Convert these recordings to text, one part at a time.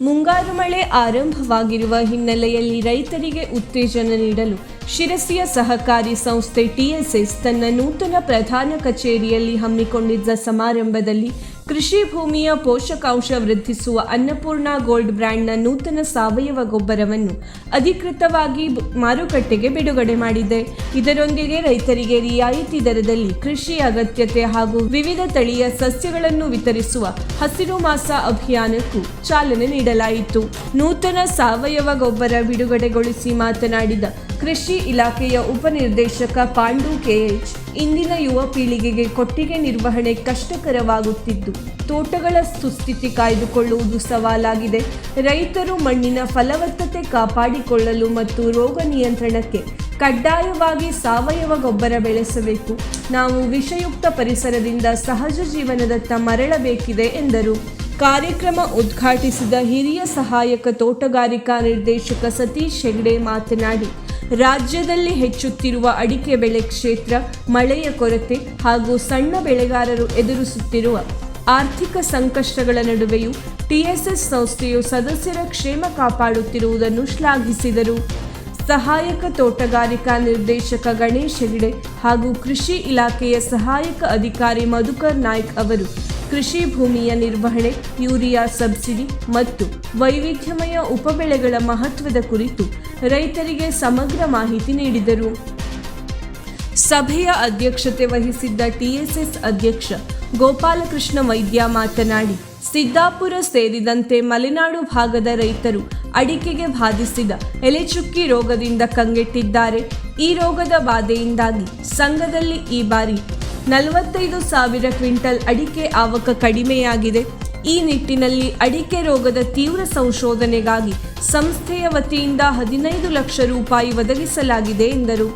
ಮುಂಗಾರು ಮಳೆ ಆರಂಭವಾಗಿರುವ ಹಿನ್ನೆಲೆಯಲ್ಲಿ ರೈತರಿಗೆ ಉತ್ತೇಜನ ನೀಡಲು ಶಿರಸಿಯ ಸಹಕಾರಿ ಸಂಸ್ಥೆ ಟಿಎಸ್ಎಸ್ ತನ್ನ ನೂತನ ಪ್ರಧಾನ ಕಚೇರಿಯಲ್ಲಿ ಹಮ್ಮಿಕೊಂಡಿದ್ದ ಸಮಾರಂಭದಲ್ಲಿ ಕೃಷಿ ಭೂಮಿಯ ಪೋಷಕಾಂಶ ವೃದ್ಧಿಸುವ ಅನ್ನಪೂರ್ಣ ಗೋಲ್ಡ್ ಬ್ರ್ಯಾಂಡ್ನ ನೂತನ ಸಾವಯವ ಗೊಬ್ಬರವನ್ನು ಅಧಿಕೃತವಾಗಿ ಮಾರುಕಟ್ಟೆಗೆ ಬಿಡುಗಡೆ ಮಾಡಿದೆ. ಇದರೊಂದಿಗೆ ರೈತರಿಗೆ ರಿಯಾಯಿತಿ ದರದಲ್ಲಿ ಕೃಷಿ ಅಗತ್ಯತೆ ಹಾಗೂ ವಿವಿಧ ತಳಿಯ ಸಸ್ಯಗಳನ್ನು ವಿತರಿಸುವ ಹಸಿರು ಮಾಸ ಅಭಿಯಾನಕ್ಕೂ ಚಾಲನೆ ನೀಡಲಾಯಿತು. ನೂತನ ಸಾವಯವ ಗೊಬ್ಬರ ಬಿಡುಗಡೆಗೊಳಿಸಿ ಮಾತನಾಡಿದ ಕೃಷಿ ಇಲಾಖೆಯ ಉಪನಿರ್ದೇಶಕ ಪಾಂಡು ಕೆಎಚ್, ಇಂದಿನ ಯುವ ಪೀಳಿಗೆಗೆ ಕೊಟ್ಟಿಗೆ ನಿರ್ವಹಣೆ ಕಷ್ಟಕರವಾಗುತ್ತಿದ್ದು ತೋಟಗಳ ಸುಸ್ಥಿತಿ ಕಾಯ್ದುಕೊಳ್ಳುವುದು ಸವಾಲಾಗಿದೆ. ರೈತರು ಮಣ್ಣಿನ ಫಲವತ್ತತೆ ಕಾಪಾಡಿಕೊಳ್ಳಲು ಮತ್ತು ರೋಗ ನಿಯಂತ್ರಣಕ್ಕೆ ಕಡ್ಡಾಯವಾಗಿ ಸಾವಯವ ಗೊಬ್ಬರ ಬೆಳೆಸಬೇಕು. ನಾವು ವಿಷಯುಕ್ತ ಪರಿಸರದಿಂದ ಸಹಜ ಜೀವನದತ್ತ ಮರಳಬೇಕಿದೆ ಎಂದರು. ಕಾರ್ಯಕ್ರಮ ಉದ್ಘಾಟಿಸಿದ ಹಿರಿಯ ಸಹಾಯಕ ತೋಟಗಾರಿಕಾ ನಿರ್ದೇಶಕ ಸತೀಶ್ ಹೆಗ್ಡೆ ಮಾತನಾಡಿ, ರಾಜ್ಯದಲ್ಲಿ ಹೆಚ್ಚುತ್ತಿರುವ ಅಡಿಕೆ ಬೆಳೆ ಕ್ಷೇತ್ರ, ಮಳೆಯ ಕೊರತೆ ಹಾಗೂ ಸಣ್ಣ ಬೆಳೆಗಾರರು ಎದುರಿಸುತ್ತಿರುವ ಆರ್ಥಿಕ ಸಂಕಷ್ಟಗಳ ನಡುವೆಯೂ ಟಿಎಸ್ಎಸ್ ಸಂಸ್ಥೆಯು ಸದಸ್ಯರ ಕ್ಷೇಮ ಕಾಪಾಡುತ್ತಿರುವುದನ್ನು ಶ್ಲಾಘಿಸಿದರು. ಸಹಾಯಕ ತೋಟಗಾರಿಕಾ ನಿರ್ದೇಶಕ ಗಣೇಶ್ ಹೆಗ್ಡೆ ಹಾಗೂ ಕೃಷಿ ಇಲಾಖೆಯ ಸಹಾಯಕ ಅಧಿಕಾರಿ ಮಧುಕರ್ ನಾಯ್ಕ್ ಅವರು ಕೃಷಿ ಭೂಮಿಯ ನಿರ್ವಹಣೆ, ಯೂರಿಯಾ ಸಬ್ಸಿಡಿ ಮತ್ತು ವೈವಿಧ್ಯಮಯ ಉಪಬೆಳೆಗಳ ಮಹತ್ವದ ಕುರಿತು ರೈತರಿಗೆ ಸಮಗ್ರ ಮಾಹಿತಿ ನೀಡಿದರು. ಸಭೆಯ ಅಧ್ಯಕ್ಷತೆ ವಹಿಸಿದ್ದ ಟಿಎಸ್ಎಸ್ ಅಧ್ಯಕ್ಷ ಗೋಪಾಲಕೃಷ್ಣ ವೈದ್ಯ ಮಾತನಾಡಿ, ಸಿದ್ದಾಪುರ ಸೇರಿದಂತೆ ಮಲೆನಾಡು ಭಾಗದ ರೈತರು ಅಡಿಕೆಗೆ ಬಾಧಿಸಿದ ಎಲೆಚುಕ್ಕಿ ರೋಗದಿಂದ ಕಂಗೆಟ್ಟಿದ್ದಾರೆ. ಈ ರೋಗದ ಬಾಧೆಯಿಂದಾಗಿ ಸಂಘದಲ್ಲಿ ಈ ಬಾರಿ 45,000 ಕ್ವಿಂಟಲ್ ಅಡಿಕೆ ಆವಕ ಕಡಿಮೆಯಾಗಿದೆ. ಈ ನಿಟ್ಟಿನಲ್ಲಿ ಅಡಿಕೆ ರೋಗದ ತೀವ್ರ ಸಂಶೋಧನೆಗಾಗಿ ಸಂಸ್ಥೆಯ ವತಿಯಿಂದ 15 ಲಕ್ಷ ರೂಪಾಯಿ ಒದಗಿಸಲಾಗಿದೆ ಎಂದರು.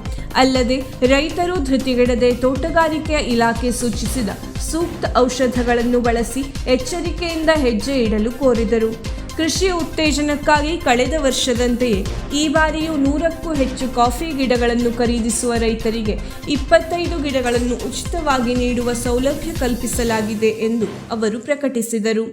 ಅಲ್ಲದೆ ರೈತರು ಧೃತಿಗೆಡದೆ ತೋಟಗಾರಿಕೆಯ ಇಲಾಖೆ ಸೂಚಿಸಿದ ಸೂಕ್ತ ಔಷಧಗಳನ್ನು ಬಳಸಿ ಎಚ್ಚರಿಕೆಯಿಂದ ಹೆಜ್ಜೆ ಇಡಲು ಕೋರಿದರು. ಕೃಷಿ ಉತ್ತೇಜನಕ್ಕಾಗಿ ಕಳೆದ ವರ್ಷದಂತೆಯೇ ಈ ಬಾರಿಯೂ 100ಕ್ಕೂ ಹೆಚ್ಚು ಕಾಫಿ ಗಿಡಗಳನ್ನು ಖರೀದಿಸುವ ರೈತರಿಗೆ 25 ಗಿಡಗಳನ್ನು ಉಚಿತವಾಗಿ ನೀಡುವ ಸೌಲಭ್ಯ ಕಲ್ಪಿಸಲಾಗಿದೆ ಎಂದು ಅವರು ಪ್ರಕಟಿಸಿದರು.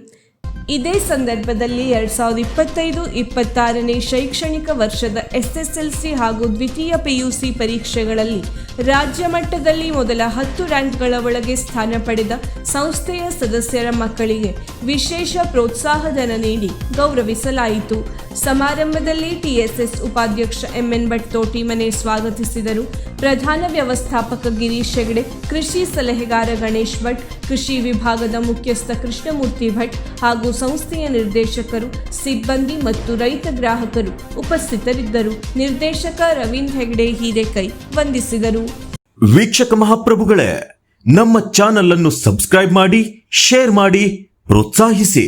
ಇದೇ ಸಂದರ್ಭದಲ್ಲಿ 2025-26ನೇ ಶೈಕ್ಷಣಿಕ ವರ್ಷದ ಎಸ್ಎಸ್ಎಲ್ಸಿ ಹಾಗೂ ದ್ವಿತೀಯ ಪಿಯುಸಿ ಪರೀಕ್ಷೆಗಳಲ್ಲಿ ರಾಜ್ಯ ಮಟ್ಟದಲ್ಲಿ ಮೊದಲ 10 ರ್ಯಾಂಕ್ಗಳ ಒಳಗೆ ಸ್ಥಾನ ಪಡೆದ ಸಂಸ್ಥೆಯ ಸದಸ್ಯರ ಮಕ್ಕಳಿಗೆ ವಿಶೇಷ ಪ್ರೋತ್ಸಾಹಧನ ನೀಡಿ ಗೌರವಿಸಲಾಯಿತು. ಸಮಾರಂಭದಲ್ಲಿ ಟಿಎಸ್ಎಸ್ ಉಪಾಧ್ಯಕ್ಷ ಎಂಎನ್ ಭಟ್ ತೋಟಿಮನೆ ಸ್ವಾಗತಿಸಿದರು. ಪ್ರಧಾನ ವ್ಯವಸ್ಥಾಪಕ ಗಿರೀಶ್ ಹೆಗ್ಡೆ, ಕೃಷಿ ಸಲಹೆಗಾರ ಗಣೇಶ್ ಭಟ್, ಕೃಷಿ ವಿಭಾಗದ ಮುಖ್ಯಸ್ಥ ಕೃಷ್ಣಮೂರ್ತಿ ಭಟ್ ಹಾಗೂ ಸಂಸ್ಥೆಯ ನಿರ್ದೇಶಕರು, ಸಿಬ್ಬಂದಿ ಮತ್ತು ರೈತ ಗ್ರಾಹಕರು ಉಪಸ್ಥಿತರಿದ್ದರು. ನಿರ್ದೇಶಕ ರವೀಂದ್ರ ಹೆಗ್ಡೆ ಹೀರೆಕೈ ವಂದಿಸಿದರು. ವೀಕ್ಷಕ ಮಹಾಪ್ರಭುಗಳೇ, ನಮ್ಮ ಚಾನಲ್ ಅನ್ನು ಸಬ್ಸ್ಕ್ರೈಬ್ ಮಾಡಿ, ಶೇರ್ ಮಾಡಿ, ಪ್ರೋತ್ಸಾಹಿಸಿ.